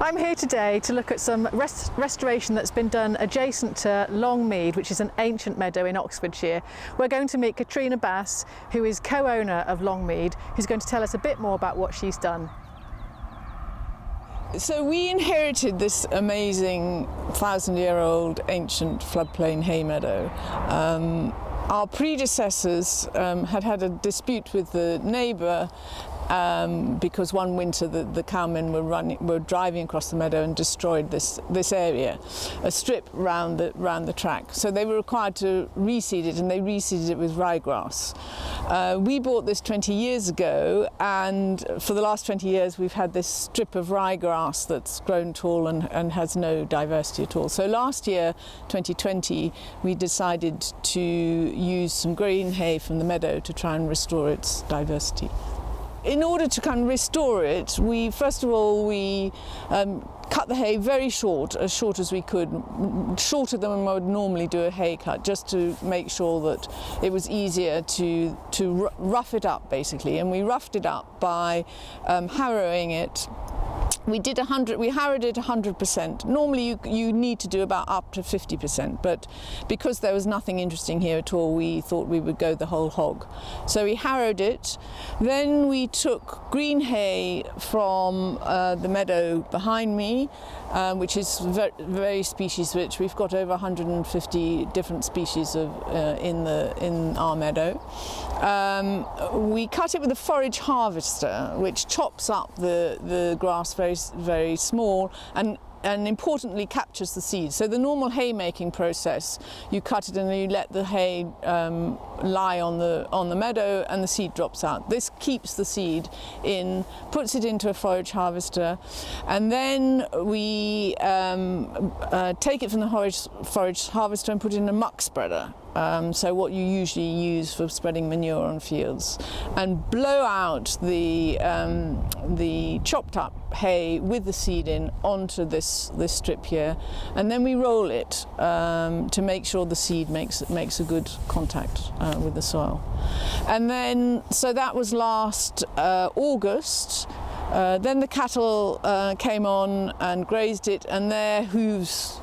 I'm here today to look at some restoration that's been done adjacent to Mead, which is an ancient meadow in Oxfordshire. We're going to meet Catriona Bass, who is co-owner of Mead, who's going to tell us a bit more about what she's done. So we inherited this amazing 1,000-year-old ancient floodplain hay meadow. Our predecessors had a dispute with the neighbour because one winter the cowmen were driving across the meadow and destroyed this area, a strip round the track. So they were required to reseed it, and they reseeded it with ryegrass. We bought this 20 years ago, and for the last 20 years we've had this strip of ryegrass that's grown tall and has no diversity at all. So last year, 2020, we decided to use some green hay from the meadow to try and restore its diversity. In order to kind of restore it, we cut the hay very short, as short as we could, shorter than we would normally do a hay cut, just to make sure that it was easier to rough it up, basically. And we roughed it up by harrowing it. We harrowed it 100%. Normally you need to do about up to 50%, but because there was nothing interesting here at all, we thought we would go the whole hog. So we harrowed it. Then we took green hay from the meadow behind me, which is very, very species rich. We've got over 150 different species in our meadow. We cut it with a forage harvester, which chops up the grass very, very small and importantly captures the seed. So the normal haymaking process, you cut it and then you let the hay lie on the meadow and the seed drops out. This keeps the seed in, puts it into a forage harvester, and then we take it from the forage harvester and put it in a muck spreader. So what you usually use for spreading manure on fields, and blow out the chopped up hay with the seed in onto this strip here, and then we roll it to make sure the seed makes a good contact with the soil. And then, so that was last August. Then the cattle came on and grazed it, and their hooves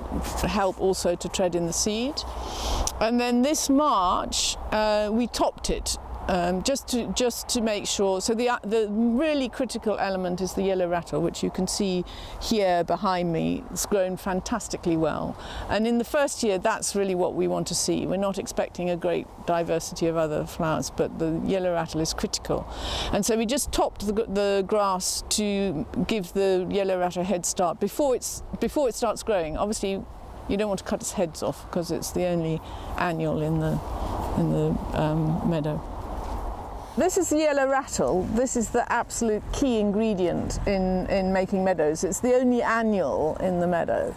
help also to tread in the seed. And then this March we topped it just to make sure. So the really critical element is the yellow rattle, which you can see here behind me. It's grown fantastically well, and in the first year that's really what we want to see. We're not expecting a great diversity of other flowers, but the yellow rattle is critical, and so we just topped the grass to give the yellow rattle a head start before it starts growing. Obviously you don't want to cut its heads off because it's the only annual in the meadow. This is the yellow rattle. This is the absolute key ingredient in making meadows. It's the only annual in the meadow,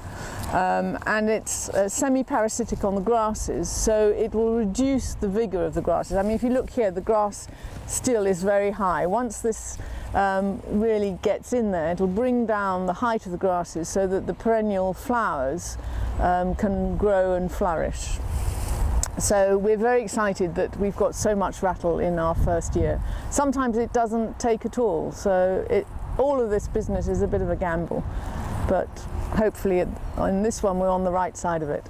and it's semi-parasitic on the grasses, so it will reduce the vigour of the grasses. I mean, if you look here, the grass still is very high. Once this really gets in there, it'll bring down the height of the grasses so that the perennial flowers can grow and flourish. So we're very excited that we've got so much rattle in our first year. Sometimes it doesn't take at all, so all of this business is a bit of a gamble, but hopefully in this one we're on the right side of it.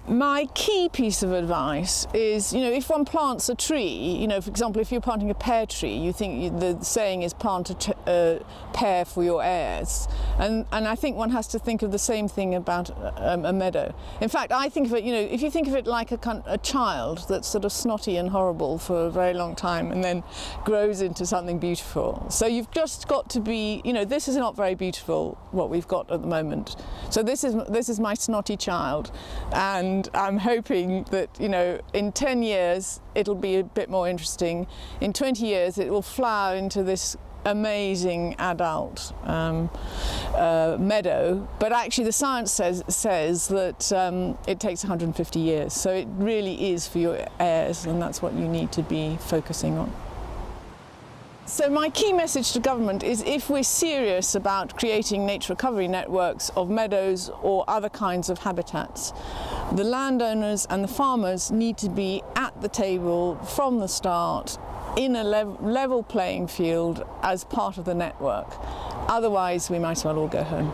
My key piece of advice is, if one plants a tree, for example, if you're planting a pear tree, you think the saying is plant a pear for your heirs. And I think one has to think of the same thing about a meadow. In fact, I think of it, if you think of it like a child that's sort of snotty and horrible for a very long time and then grows into something beautiful. So you've just got to be, this is not very beautiful, what we've got at the moment. So this is my snotty child, and I'm hoping that in 10 years it'll be a bit more interesting. In 20 years it will flower into this amazing adult meadow, but actually the science says that it takes 150 years, so it really is for your heirs, and that's what you need to be focusing on. So my key message to government is, if we're serious about creating nature recovery networks of meadows or other kinds of habitats, the landowners and the farmers need to be at the table from the start in a level playing field as part of the network. Otherwise, we might as well all go home.